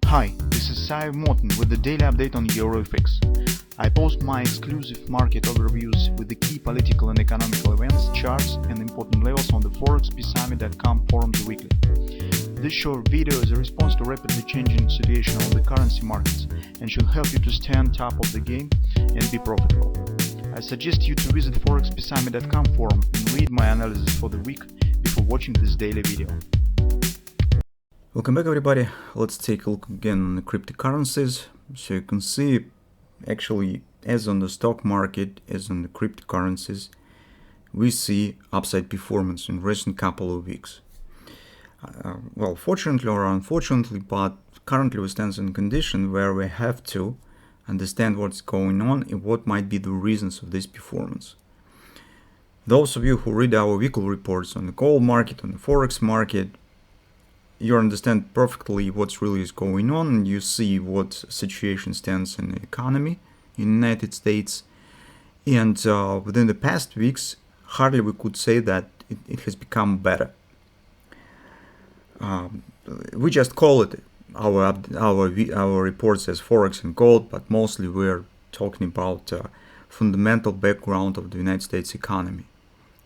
Hi, this is Sive Morten with the daily update on EuroFX. I post my exclusive market overviews with the key political and economical events, charts and important levels on the ForexPeaceArmy.com forums weekly. This short video is a response to rapidly changing situation on the currency markets and should help you to stay on top of the game and be profitable. I suggest you to visit ForexPeaceArmy.com forum and read my analysis for the week before watching this daily video. Welcome back, everybody. Let's take a look again on the cryptocurrencies. So you can see, actually, as on the stock market, as on the cryptocurrencies, we see upside performance in recent couple of weeks. Well, fortunately or unfortunately, but currently we stand in a condition where we have to understand what's going on and what might be the reasons of this performance. Those of you who read our weekly reports on the gold market, on the Forex market, you understand perfectly what's really is going on, and you see what situation stands in the economy in the United States. And within the past weeks, hardly we could say that it has become better. We just call it our reports as Forex and gold, but mostly we're talking about fundamental background of the United States economy,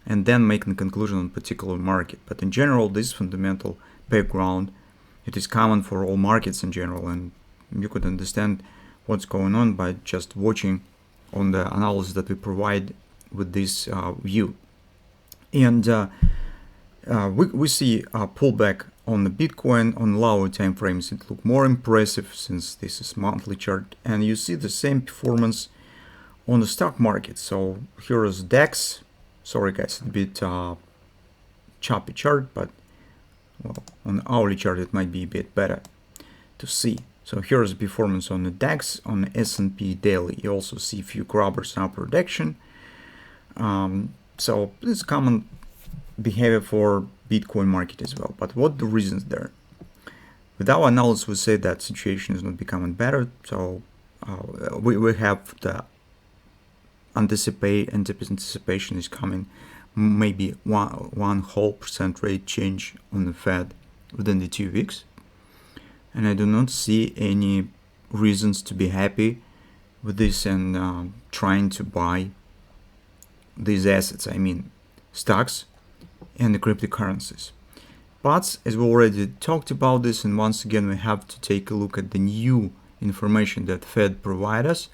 and then making a conclusion on particular market. But in general, this fundamental background, it is common for all markets in general, and you could understand what's going on by just watching on the analysis that we provide with this view. And we see a pullback on the Bitcoin on lower time frames. It looks more impressive since this is monthly chart, and you see the same performance on the stock market. So here is DAX. Sorry guys, a bit choppy chart, but well, on the hourly chart it might be a bit better to see. So here's the performance on the DAX, on the S&P daily. You also see a few grabbers in upward direction. So this is common behavior for Bitcoin market as well. But what the reasons there? With our analysis, we say that situation is not becoming better. So we have the anticipation is coming. Maybe one whole % rate change on the Fed within the 2 weeks, and I do not see any reasons to be happy with this and trying to buy these assets, I mean stocks and the cryptocurrencies. But as we already talked about this, and once again we have to take a look at the new information that Fed provide us.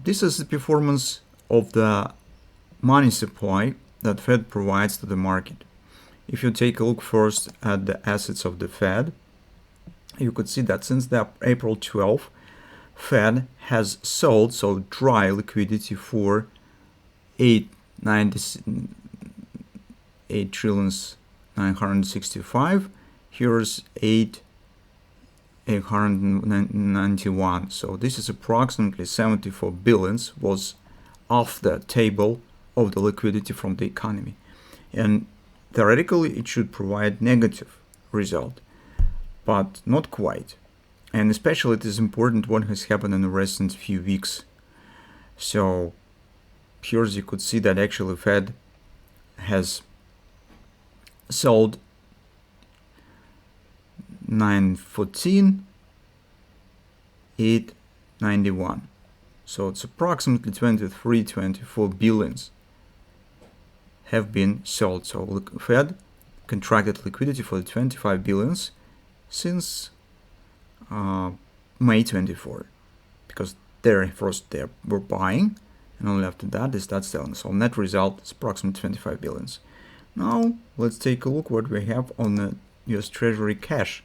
This is the performance of the money supply that Fed provides to the market. If you take a look first at the assets of the Fed, you could see that since the April 12th, Fed has sold, so dry liquidity, for 8,965. Here's 8,891. So this is approximately 74 billions was off the table of the liquidity from the economy, and theoretically it should provide negative result, but not quite. And especially it is important what has happened in the recent few weeks. So here you could see that actually Fed has sold 914, 891. So it's approximately 24 billions have been sold. So Fed contracted liquidity for the 25 billions since May 24, because they were buying, and only after that they start selling. So net result is approximately 25 billions. Now let's take a look what we have on the US Treasury cash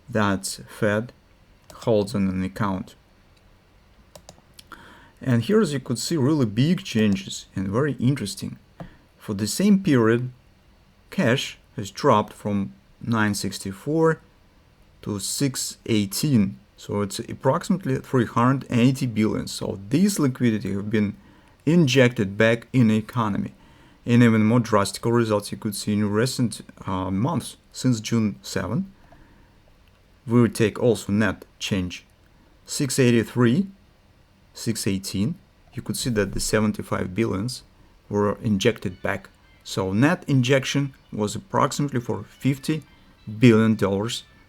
that Fed holds on an account. And here, as you could see, really big changes and very interesting. For the same period, cash has dropped from 964 to 618. So it's approximately 380 billion. So this liquidity have been injected back in the economy. And even more drastic results you could see in recent months. Since June 7, we will take also net change 683, 618. You could see that the 75 billions were injected back. So net injection was approximately for $50 billion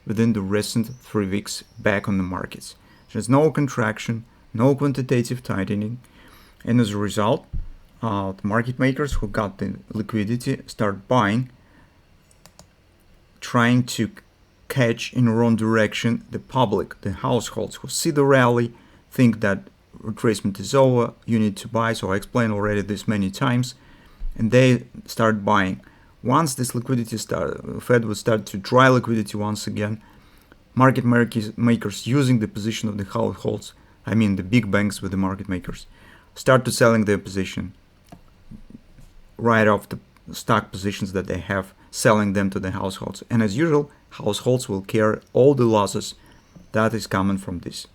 within the recent 3 weeks back on the markets. There's no contraction, no quantitative tightening, and as a result, the market makers who got the liquidity start buying, trying to catch in the wrong direction the public, the households who see the rally, think that retracement is over, you need to buy. So I explained already this many times, and they start buying. Once this liquidity Fed will start to dry liquidity once again, market makers using the position of the households, I mean the big banks with the market makers, start to selling their position right off the stock positions that they have, selling them to the households. And as usual, households will carry all the losses that is coming from this.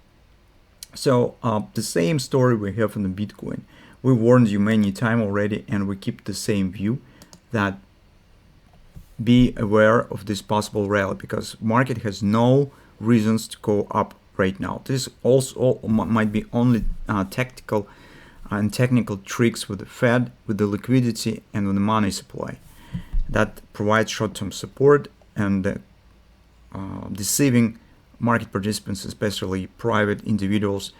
So the same story we have in the Bitcoin. We warned you many times already, and we keep the same view that be aware of this possible rally, because market has no reasons to go up right now. This also might be only tactical and technical tricks with the Fed, with the liquidity and with the money supply that provides short-term support and deceiving market participants, especially private individuals,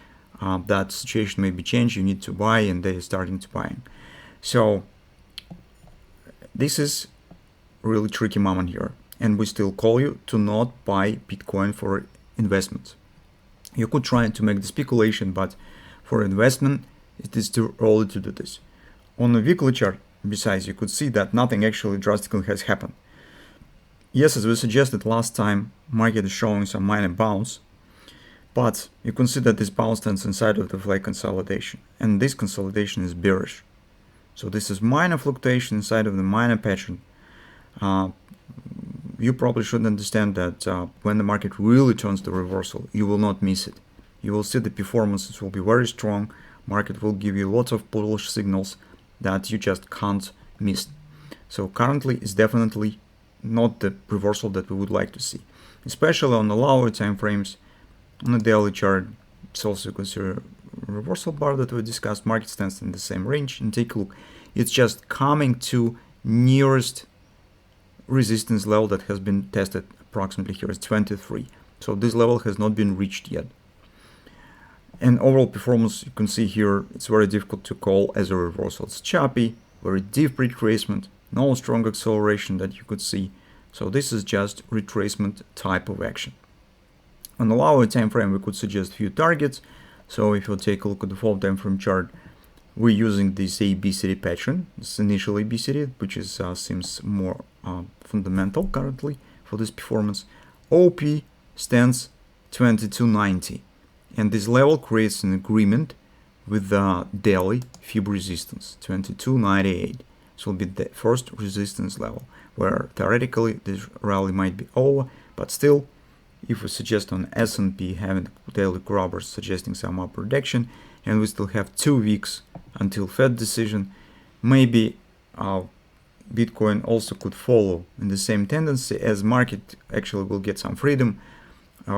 that situation may be changed, you need to buy, and they're starting to buy. So this is really tricky moment here, and we still call you to not buy Bitcoin for investment. You could try to make the speculation, but for investment it is too early to do this. On the weekly chart, besides, you could see that nothing actually drastically has happened. Yes, as we suggested last time, market is showing some minor bounce, but you can see that this bounce stands inside of the flag consolidation, and this consolidation is bearish. So this is minor fluctuation inside of the minor pattern. You probably should understand that when the market really turns to reversal, you will not miss it. You will see the performances will be very strong. Market will give you lots of bullish signals that you just can't miss. So currently it's definitely not the reversal that we would like to see, especially on the lower time frames. On the daily chart, it's also considered a reversal bar that we discussed. Market stands in the same range, and take a look. It's just coming to nearest resistance level that has been tested approximately here is 23. So this level has not been reached yet. And overall performance, you can see here, it's very difficult to call as a reversal. It's choppy, very deep retracement, no strong acceleration that you could see. So this is just retracement type of action. On the lower time frame, we could suggest few targets. So if you take a look at the 4 time frame chart, we're using this ABCD pattern, this initial ABCD, which is seems more fundamental currently for this performance. OP stands 2290, and this level creates an agreement with the daily Fib resistance 2298. So will be the first resistance level, where theoretically this rally might be over, but still, if we suggest on S&P having daily grabbers suggesting some upward action, and we still have 2 weeks until Fed decision, maybe Bitcoin also could follow in the same tendency, as market actually will get some freedom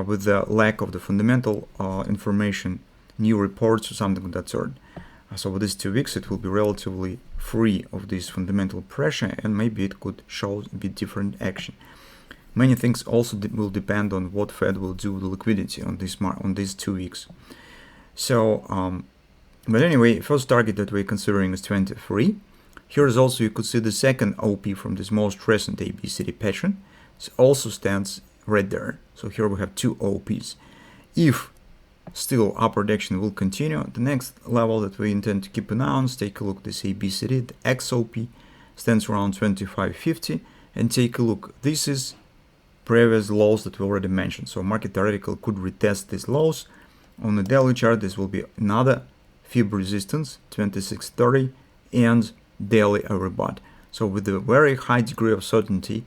with the lack of the fundamental information, new reports or something of that sort. So with these 2 weeks it will be relatively free of this fundamental pressure, and maybe it could show a bit different action. Many things also will depend on what Fed will do with the liquidity on these 2 weeks. So but anyway, first target that we're considering is 23. Here is also, you could see the second OP from this most recent ABCD pattern. It also stands right there. So here we have 2 OPs. If still upward action will continue, the next level that we intend to keep an eye on is, take a look at this ABCD. The XOP stands around 2550, and take a look. This is previous lows that we already mentioned. So market theoretical could retest these lows. On the daily chart, this will be another Fib resistance 2630 and daily overbought. So with a very high degree of certainty,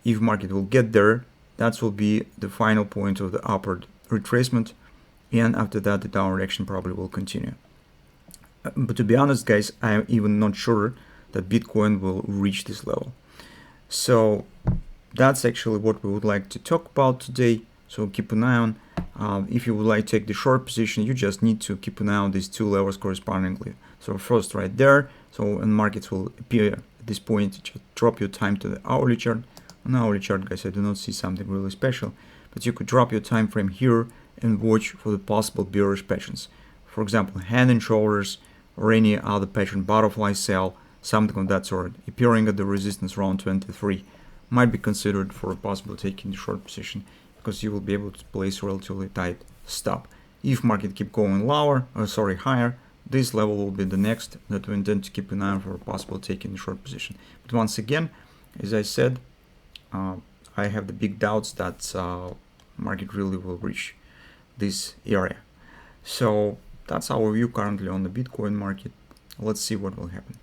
if market will get there, that will be the final point of the upward retracement, and after that the downward action probably will continue. But to be honest, guys, I'm even not sure that Bitcoin will reach this level. So that's actually what we would like to talk about today. So keep an eye on. If you would like to take the short position, you just need to keep an eye on these 2 levels correspondingly. So first right there, so when markets will appear at this point, just drop your time to the hourly chart, On hourly chart, guys, I do not see something really special, but you could drop your time frame here and watch for the possible bearish patterns. For example, hand and shoulders or any other pattern, butterfly sell, something of that sort, appearing at the resistance around 23 might be considered for a possible taking the short position, because you will be able to place a relatively tight stop. If market keep going higher, this level will be the next that we intend to keep an eye on for a possible taking the short position. But once again, as I said, I have the big doubts that market really will reach this area. So that's our view currently on the Bitcoin market. Let's see what will happen.